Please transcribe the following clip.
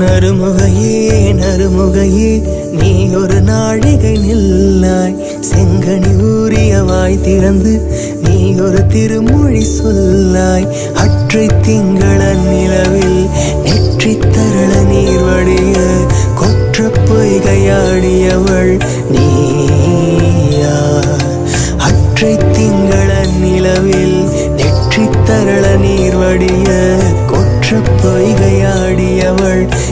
நறுமுகையே நறுமுகையே நீ ஒரு நாழிகை நில்லாய், செங்கனி ஊறிய வாய் திறந்து நீ ஒரு திருமொழி சொல்லாய். அற்றை திங்கள நிலவில் நெற்றி தரள நீர் வடிய கொற்ற பொய்கையாடியவள் நீயா. அற்றை திங்கள நிலவில் நெற்றி தரள நீர் வடிய கொற்ற பொய்கையாடியவள்